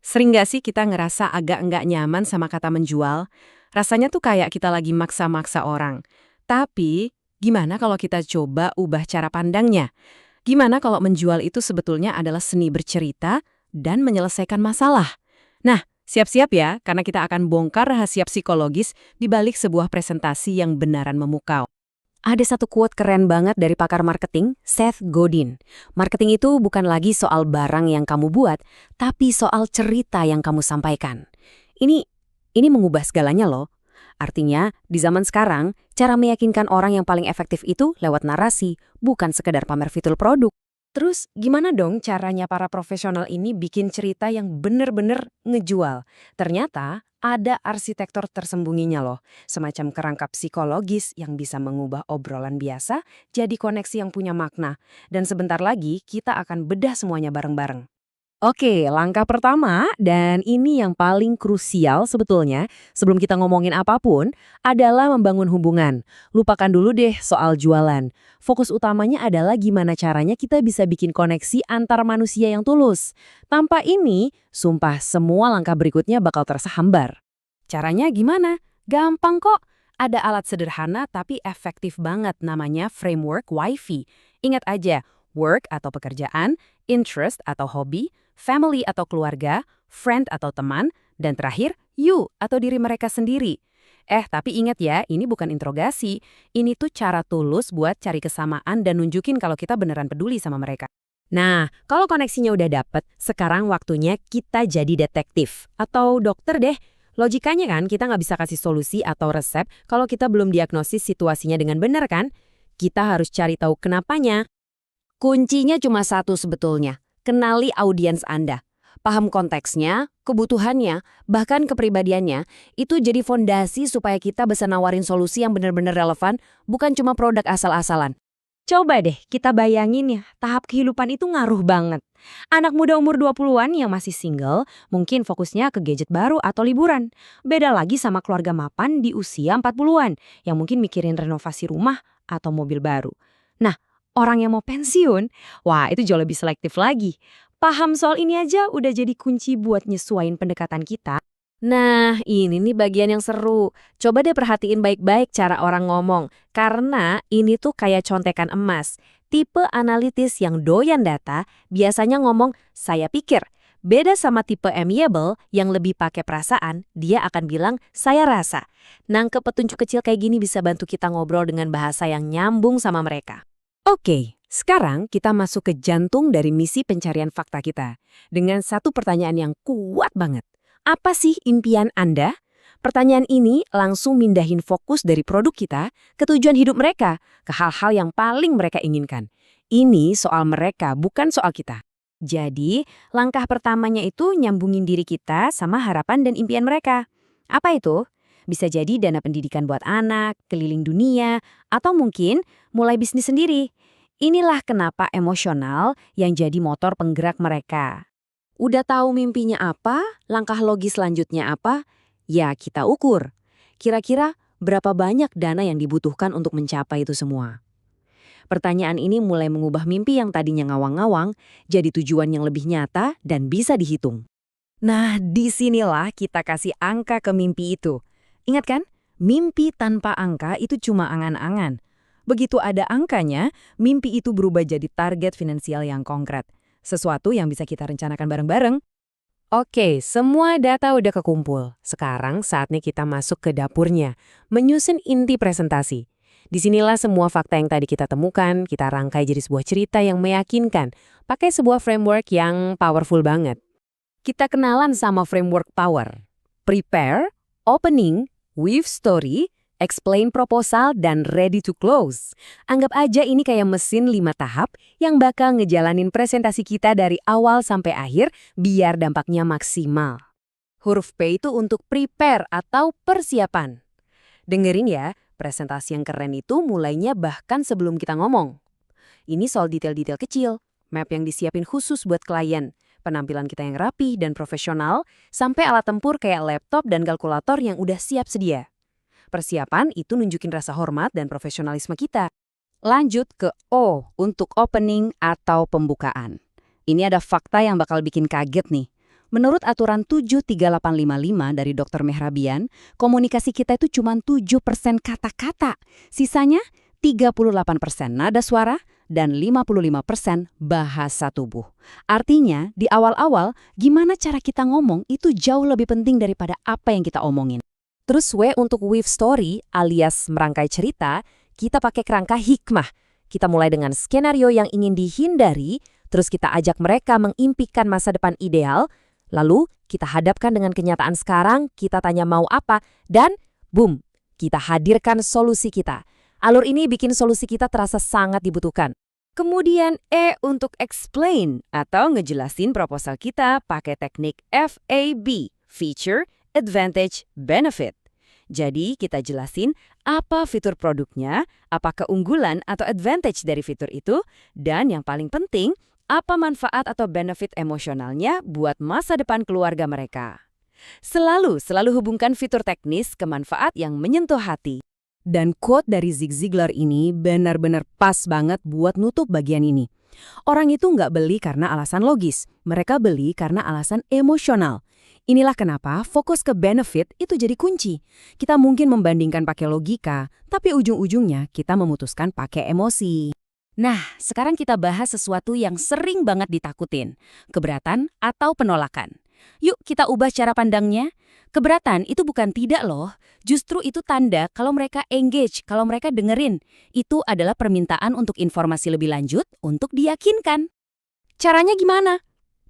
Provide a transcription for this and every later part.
Sering nggak sih kita ngerasa agak nggak nyaman sama kata menjual? Rasanya tuh kayak kita lagi maksa-maksa orang. Tapi, gimana kalau kita coba ubah cara pandangnya? Gimana kalau menjual itu sebetulnya adalah seni bercerita dan menyelesaikan masalah? Nah, siap-siap ya, karena kita akan bongkar rahasia psikologis di balik sebuah presentasi yang benaran memukau. Ada satu quote keren banget dari pakar marketing, Seth Godin. Marketing itu bukan lagi soal barang yang kamu buat, tapi soal cerita yang kamu sampaikan. Ini ini mengubah segalanya loh. Artinya, di zaman sekarang, cara meyakinkan orang yang paling efektif itu lewat narasi, bukan sekedar pamer fitur produk. Terus, gimana dong caranya para profesional ini bikin cerita yang bener-bener ngejual? Ternyata, ada arsitektur tersembunyinya loh, semacam kerangka psikologis yang bisa mengubah obrolan biasa jadi koneksi yang punya makna. Dan sebentar lagi, kita akan bedah semuanya bareng-bareng. Oke, langkah pertama, dan ini yang paling krusial sebetulnya, sebelum kita ngomongin apapun, adalah membangun hubungan. Lupakan dulu deh soal jualan. Fokus utamanya adalah gimana caranya kita bisa bikin koneksi antar manusia yang tulus. Tanpa ini, sumpah semua langkah berikutnya bakal terasa hambar. Caranya gimana? Gampang kok. Ada alat sederhana tapi efektif banget namanya framework WIFI. Ingat aja, work atau pekerjaan, interest atau hobi, family atau keluarga, friend atau teman, dan terakhir, you atau diri mereka sendiri. Tapi ingat ya, ini bukan interogasi. Ini tuh cara tulus buat cari kesamaan dan nunjukin kalau kita beneran peduli sama mereka. Nah, kalau koneksinya udah dapet, sekarang waktunya kita jadi detektif. Atau dokter deh. Logikanya kan kita nggak bisa kasih solusi atau resep kalau kita belum diagnosis situasinya dengan benar kan? Kita harus cari tahu kenapanya. Kuncinya cuma satu sebetulnya. Kenali audiens Anda. Paham konteksnya, kebutuhannya, bahkan kepribadiannya, itu jadi fondasi supaya kita bisa nawarin solusi yang benar-benar relevan, bukan cuma produk asal-asalan. Coba deh kita bayangin ya, tahap kehidupan itu ngaruh banget. Anak muda umur 20-an yang masih single, mungkin fokusnya ke gadget baru atau liburan. Beda lagi sama keluarga mapan di usia 40-an, yang mungkin mikirin renovasi rumah atau mobil baru. Nah, orang yang mau pensiun, wah itu jauh lebih selektif lagi. Paham soal ini aja udah jadi kunci buat nyesuaiin pendekatan kita. Nah, ini nih bagian yang seru. Coba deh perhatiin baik-baik cara orang ngomong. Karena ini tuh kayak contekan emas. Tipe analitis yang doyan data biasanya ngomong, saya pikir. Beda sama tipe amiable yang lebih pakai perasaan, dia akan bilang, saya rasa. Nangkep petunjuk kecil kayak gini bisa bantu kita ngobrol dengan bahasa yang nyambung sama mereka. Oke, sekarang kita masuk ke jantung dari misi pencarian fakta kita. Dengan satu pertanyaan yang kuat banget. Apa sih impian Anda? Pertanyaan ini langsung mindahin fokus dari produk kita ke tujuan hidup mereka, ke hal-hal yang paling mereka inginkan. Ini soal mereka, bukan soal kita. Jadi, langkah pertamanya itu nyambungin diri kita sama harapan dan impian mereka. Apa itu? Bisa jadi dana pendidikan buat anak, keliling dunia, atau mungkin mulai bisnis sendiri. Inilah kenapa emosional yang jadi motor penggerak mereka. Udah tahu mimpinya apa, langkah logis selanjutnya apa, ya kita ukur. Kira-kira berapa banyak dana yang dibutuhkan untuk mencapai itu semua? Pertanyaan ini mulai mengubah mimpi yang tadinya ngawang-ngawang jadi tujuan yang lebih nyata dan bisa dihitung. Nah, disinilah kita kasih angka ke mimpi itu. Ingat kan? Mimpi tanpa angka itu cuma angan-angan. Begitu ada angkanya, mimpi itu berubah jadi target finansial yang konkret. Sesuatu yang bisa kita rencanakan bareng-bareng. Oke, semua data udah kekumpul. Sekarang saatnya kita masuk ke dapurnya, menyusun inti presentasi. Disinilah semua fakta yang tadi kita temukan, kita rangkai jadi sebuah cerita yang meyakinkan, pakai sebuah framework yang powerful banget. Kita kenalan sama framework power. Prepare, opening, weave story, explain proposal, dan ready to close. Anggap aja ini kayak mesin 5 tahap yang bakal ngejalanin presentasi kita dari awal sampai akhir biar dampaknya maksimal. Huruf P itu untuk prepare atau persiapan. Dengerin ya, presentasi yang keren itu mulainya bahkan sebelum kita ngomong. Ini soal detail-detail kecil, map yang disiapin khusus buat klien, penampilan kita yang rapi dan profesional, sampai alat tempur kayak laptop dan kalkulator yang udah siap sedia. Persiapan itu nunjukin rasa hormat dan profesionalisme kita. Lanjut ke O untuk opening atau pembukaan. Ini ada fakta yang bakal bikin kaget nih. Menurut aturan 73855 dari Dr. Mehrabian, komunikasi kita itu cuma 7% kata-kata. Sisanya 38% nada suara dan 55% bahasa tubuh. Artinya, di awal-awal, gimana cara kita ngomong itu jauh lebih penting daripada apa yang kita omongin. Terus untuk weave story alias merangkai cerita, kita pakai kerangka hikmah. Kita mulai dengan skenario yang ingin dihindari, terus kita ajak mereka mengimpikan masa depan ideal, lalu kita hadapkan dengan kenyataan sekarang, kita tanya mau apa, dan boom, kita hadirkan solusi kita. Alur ini bikin solusi kita terasa sangat dibutuhkan. Kemudian untuk explain atau ngejelasin proposal kita pakai teknik FAB, Feature, Advantage, Benefit. Jadi kita jelasin apa fitur produknya, apa keunggulan atau advantage dari fitur itu, dan yang paling penting, apa manfaat atau benefit emosionalnya buat masa depan keluarga mereka. Selalu hubungkan fitur teknis ke manfaat yang menyentuh hati. Dan quote dari Zig Ziglar ini benar-benar pas banget buat nutup bagian ini. Orang itu nggak beli karena alasan logis, mereka beli karena alasan emosional. Inilah kenapa fokus ke benefit itu jadi kunci. Kita mungkin membandingkan pakai logika, tapi ujung-ujungnya kita memutuskan pakai emosi. Nah, sekarang kita bahas sesuatu yang sering banget ditakutin, keberatan atau penolakan. Yuk kita ubah cara pandangnya. Keberatan itu bukan tidak loh, justru itu tanda kalau mereka engage, kalau mereka dengerin. Itu adalah permintaan untuk informasi lebih lanjut untuk diyakinkan. Caranya gimana?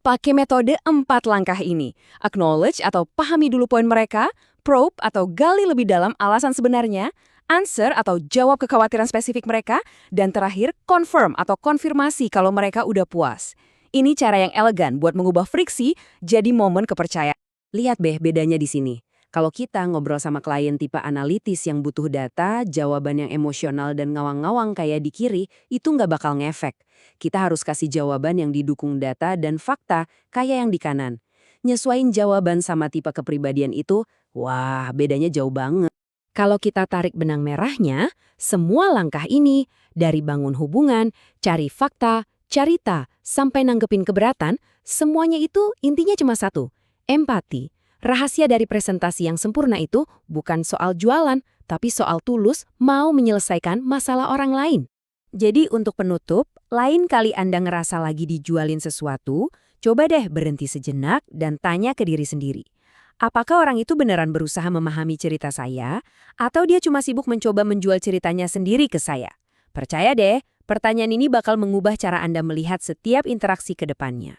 Pakai metode 4 langkah ini. Acknowledge atau pahami dulu poin mereka, probe atau gali lebih dalam alasan sebenarnya, answer atau jawab kekhawatiran spesifik mereka, dan terakhir confirm atau konfirmasi kalau mereka udah puas. Ini cara yang elegan buat mengubah friksi jadi momen kepercayaan. Lihat bedanya di sini. Kalau kita ngobrol sama klien tipe analitis yang butuh data, jawaban yang emosional dan ngawang-ngawang kayak di kiri, itu nggak bakal ngefek. Kita harus kasih jawaban yang didukung data dan fakta kayak yang di kanan. Nyesuaiin jawaban sama tipe kepribadian itu, wah bedanya jauh banget. Kalau kita tarik benang merahnya, semua langkah ini, dari bangun hubungan, cari fakta, carita, sampai nanggepin keberatan, semuanya itu intinya cuma satu, empati. Rahasia dari presentasi yang sempurna itu bukan soal jualan, tapi soal tulus mau menyelesaikan masalah orang lain. Jadi untuk penutup, lain kali Anda ngerasa lagi dijualin sesuatu, coba deh berhenti sejenak dan tanya ke diri sendiri. Apakah orang itu beneran berusaha memahami cerita saya, atau dia cuma sibuk mencoba menjual ceritanya sendiri ke saya? Percaya deh, pertanyaan ini bakal mengubah cara Anda melihat setiap interaksi ke depannya.